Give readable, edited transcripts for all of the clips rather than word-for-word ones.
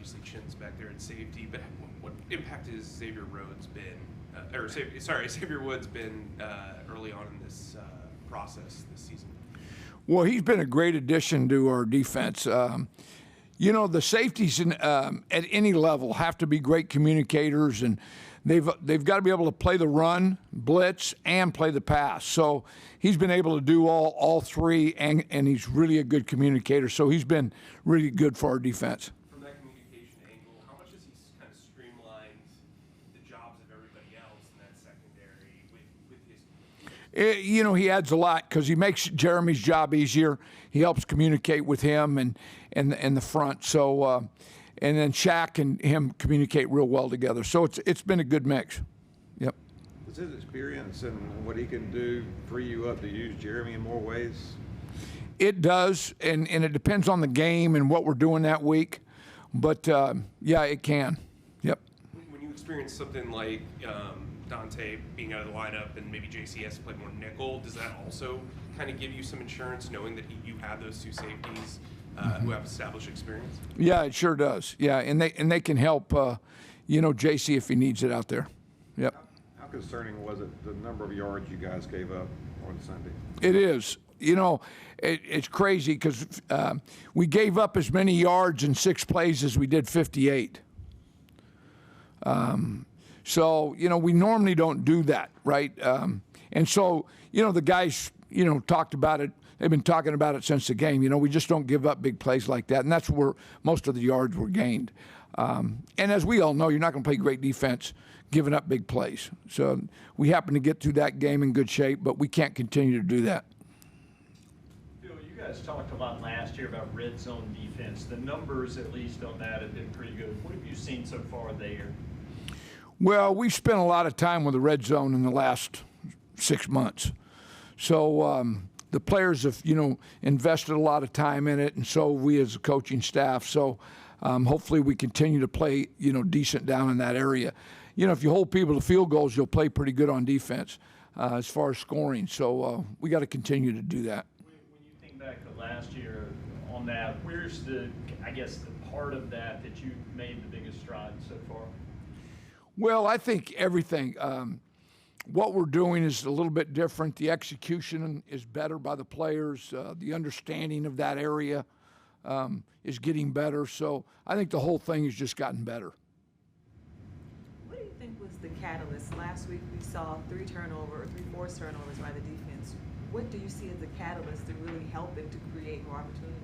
obviously Chin's back there at safety, but what impact has Xavier Rhodes been, Xavier Woods been early on in this process this season? Well, he's been a great addition to our defense. You know, the safeties at any level have to be great communicators, and they've got to be able to play the run, blitz, and play the pass. So he's been able to do all three, and he's really a good communicator. So he's been really good for our defense. From that communication angle, how much has he kind of streamlined the jobs of everybody else in that secondary with his? You know, he adds a lot because he makes Jeremy's job easier. He helps communicate with him and the front. So, and then Shaq and him communicate real well together. So it's been a good mix. Yep. Does his experience and what he can do free you up to use Jeremy in more ways? It does, and it depends on the game and what we're doing that week. But, yeah, it can. Yep. When you experience something like Dante being out of the lineup and maybe JC has to play more nickel, does that also kind of give you some insurance knowing that you have those two safeties who have established experience? Yeah, it sure does. Yeah, and they can help, JC if he needs it out there. Yep. How concerning was it, the number of yards you guys gave up on Sunday? It is. You know, it's crazy because we gave up as many yards in 6 plays as we did 58. So, we normally don't do that, right? And so, the guys, talked about it. They've been talking about it since the game. We just don't give up big plays like that, and that's where most of the yards were gained. And as we all know, you're not going to play great defense giving up big plays. So we happen to get through that game in good shape, but we can't continue to do that. Phil, you guys talked a lot last year about red zone defense. The numbers, at least on that, have been pretty good. What have you seen so far there? Well, we've spent a lot of time with the red zone in the last 6 months. So the players have, invested a lot of time in it, and so we as a coaching staff. So hopefully we continue to play, decent down in that area. If you hold people to field goals, you'll play pretty good on defense as far as scoring. So we got to continue to do that. When you think back to last year on that, where's the part of that you made the biggest stride so far? Well, I think everything. What we're doing is a little bit different. The execution is better by the players. The understanding of that area is getting better. So I think the whole thing has just gotten better. What do you think was the catalyst? Last week we saw 3 forced turnovers by the defense. What do you see as the catalyst to really help them to create more opportunities?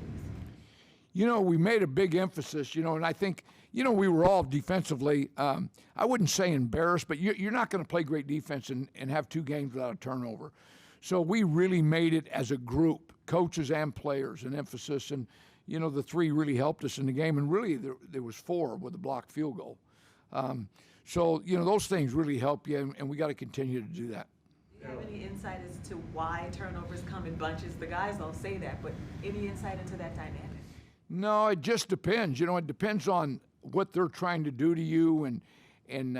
We made a big emphasis, and I think, we were all defensively, I wouldn't say embarrassed, but you're not going to play great defense and have 2 games without a turnover. So we really made it as a group, coaches and players, an emphasis. And, the 3 really helped us in the game. And really, there was 4 with a blocked field goal. So, those things really help you, and we got to continue to do that. Do you have any insight as to why turnovers come in bunches? The guys all say that, but any insight into that dynamic? No, it just depends. It depends on what they're trying to do to you and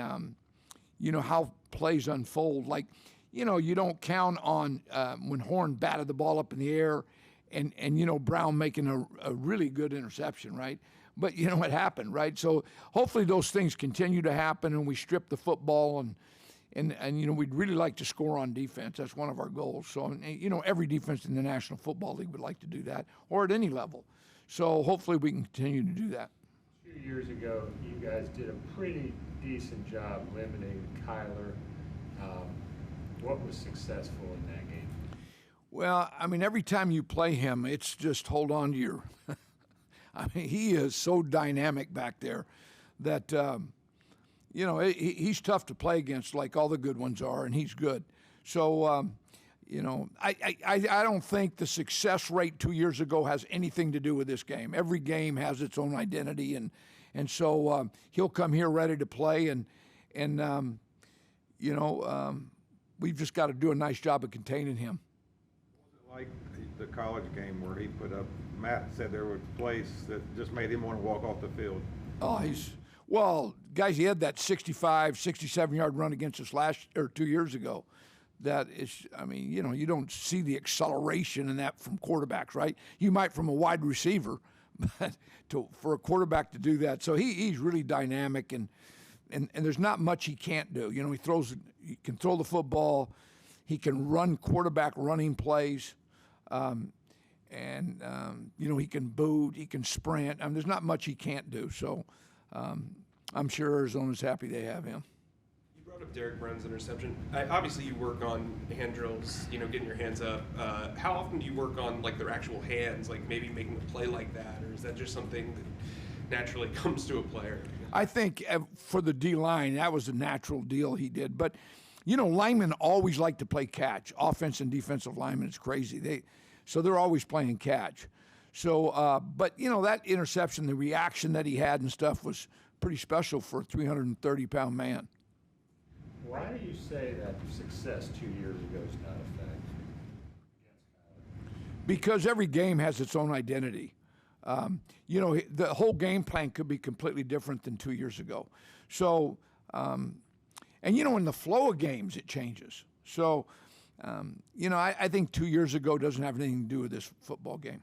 how plays unfold. Like, you don't count on when Horn batted the ball up in the air and Brown making a really good interception, right? But it happened, right? So hopefully those things continue to happen and we strip the football and we'd really like to score on defense. That's one of our goals. So, every defense in the National Football League would like to do that, or at any level. So hopefully we can continue to do that. 2 years ago, you guys did a pretty decent job limiting Kyler. What was successful in that game? Well, every time you play him, it's just hold on to your he is so dynamic back there that, he's tough to play against like all the good ones are, and he's good. So, I don't think the success rate 2 years ago has anything to do with this game. Every game has its own identity, and so he'll come here ready to play, and we've just got to do a nice job of containing him. Like the college game where he put up, Matt said there were plays that just made him want to walk off the field. Oh, guys, he had that 65, 67-yard run against us 2 years ago. That is, you don't see the acceleration in that from quarterbacks, right? You might from a wide receiver, but for a quarterback to do that, so he's really dynamic, and there's not much he can't do. You know, he can throw the football, he can run quarterback running plays, you know, he can boot, he can sprint. I mean, there's not much he can't do. So I'm sure Arizona's happy they have him. You brought up Derek Brown's interception. Obviously, you work on hand drills, you know, getting your hands up. How often do you work on like their actual hands, like maybe making a play like that, or is that just something that naturally comes to a player? I think for the D-line, that was a natural deal he did. But, you know, linemen always like to play catch. Offense and defensive linemen, it's crazy. So they're always playing catch. So, but, you know, that interception, the reaction that he had and stuff was pretty special for a 330-pound man. Why do you say that success 2 years ago is not a factor? Because every game has its own identity. You know, the whole game plan could be completely different than 2 years ago. So, and, you know, in the flow of games, it changes. So, you know, I think 2 years ago doesn't have anything to do with this football game.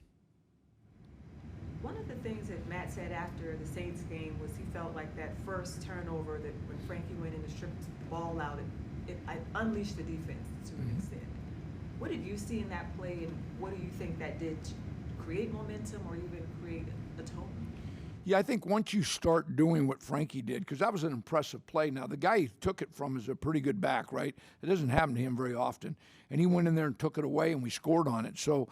One of the things that Matt said after the Saints game was he felt like that first turnover that when Frankie went in and stripped the ball out, it unleashed the defense to an extent. What did you see in that play, and what do you think that did to create momentum or even create a tone? Yeah, I think once you start doing what Frankie did, because that was an impressive play. Now, the guy he took it from is a pretty good back, right? It doesn't happen to him very often. And he went in there and took it away, and we scored on it. So,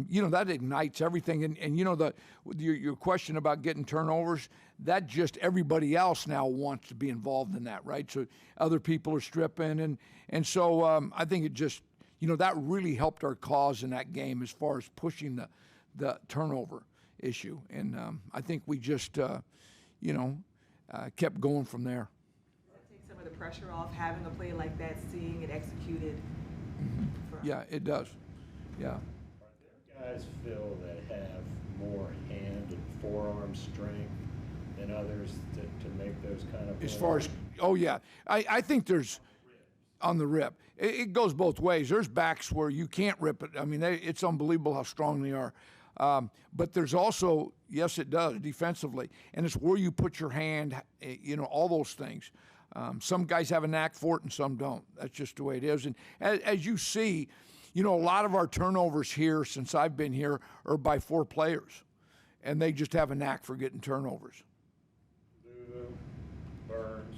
you know, that ignites everything. And you know, your question about getting turnovers, that just everybody else now wants to be involved in that, right? So other people are stripping. And so I think it just, you know, that really helped our cause in that game as far as pushing the turnover issue. And I think we just, you know, kept going from there. Does that take some of the pressure off having a play like that, seeing it executed? Yeah, it does. Yeah. Are there guys, Phil, that have more hand and forearm strength than others to make those kind of plays? As far as, oh, yeah. I think there's, on the rip, it goes both ways. There's backs where you can't rip it. I mean, it's unbelievable how strong they are. But there's also, yes, it does, defensively. And it's where you put your hand, you know, all those things. Some guys have a knack for it and some don't. That's just the way it is. And as you see, you know, a lot of our turnovers here since I've been here are by 4 players. And they just have a knack for getting turnovers. Lulu, Burns,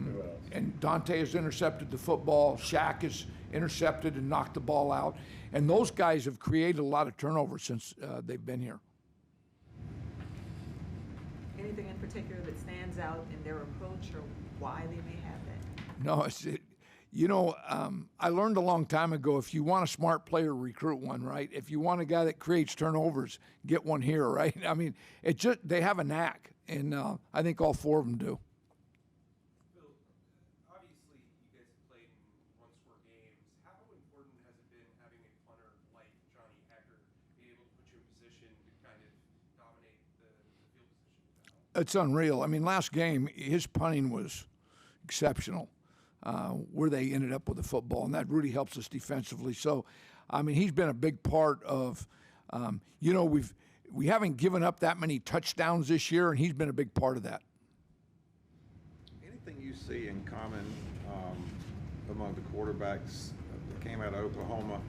who else? And Dante has intercepted the football. Shaq has intercepted and knocked the ball out. And those guys have created a lot of turnovers since they've been here. Anything in particular that stands out in their approach or why they may have that? No, you know, I learned a long time ago, if you want a smart player, recruit one, right? If you want a guy that creates turnovers, get one here, right? I mean, they have a knack, and I think all 4 of them do. Phil, obviously you guys have played in one-score games. How important has it been having a punter like Johnny Hecker be able to put you in position to kind of dominate the field position? It's unreal. I mean, last game, his punting was exceptional, where they ended up with the football, and that really helps us defensively. So, I mean, he's been a big part of, you know, we haven't given up that many touchdowns this year, and he's been a big part of that. Anything you see in common among the quarterbacks that came out of Oklahoma,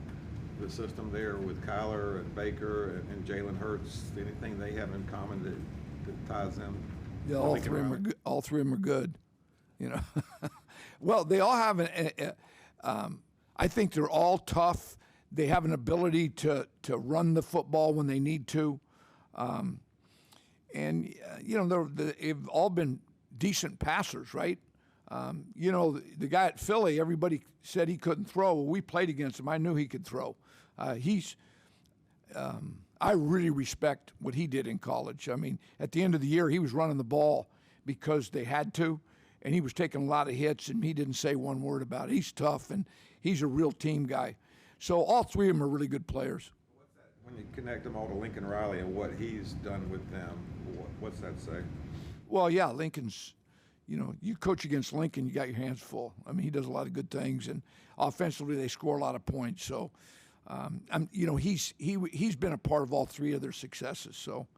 the system there with Kyler and Baker and Jalen Hurts, anything they have in common that ties them? Yeah, all three of them are good. You know, well, they all have I think they're all tough. They have an ability to run the football when they need to, and you know they've all been decent passers, right? You know, the guy at Philly, everybody said he couldn't throw. Well, we played against him. I knew he could throw. I really respect what he did in college. I mean, at the end of the year, he was running the ball because they had to. And he was taking a lot of hits, and he didn't say one word about it. He's tough, and he's a real team guy. So all 3 of them are really good players. When you connect them all to Lincoln Riley and what he's done with them, what's that say? Well, yeah, Lincoln's, you know, you coach against Lincoln, you got your hands full. I mean, he does a lot of good things, and offensively they score a lot of points. So, you know, he's been a part of all 3 of their successes. So,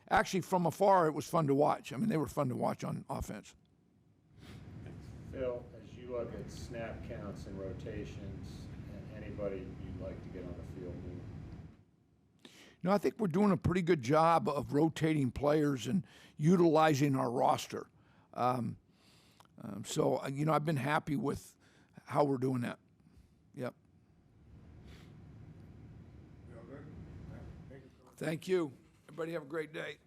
Actually, from afar, it was fun to watch. I mean, they were fun to watch on offense. Phil, as you look at snap counts and rotations, anybody you'd like to get on the field more? No, I think we're doing a pretty good job of rotating players and utilizing our roster. So, I've been happy with how we're doing that. Yep. Thank you. Everybody have a great day.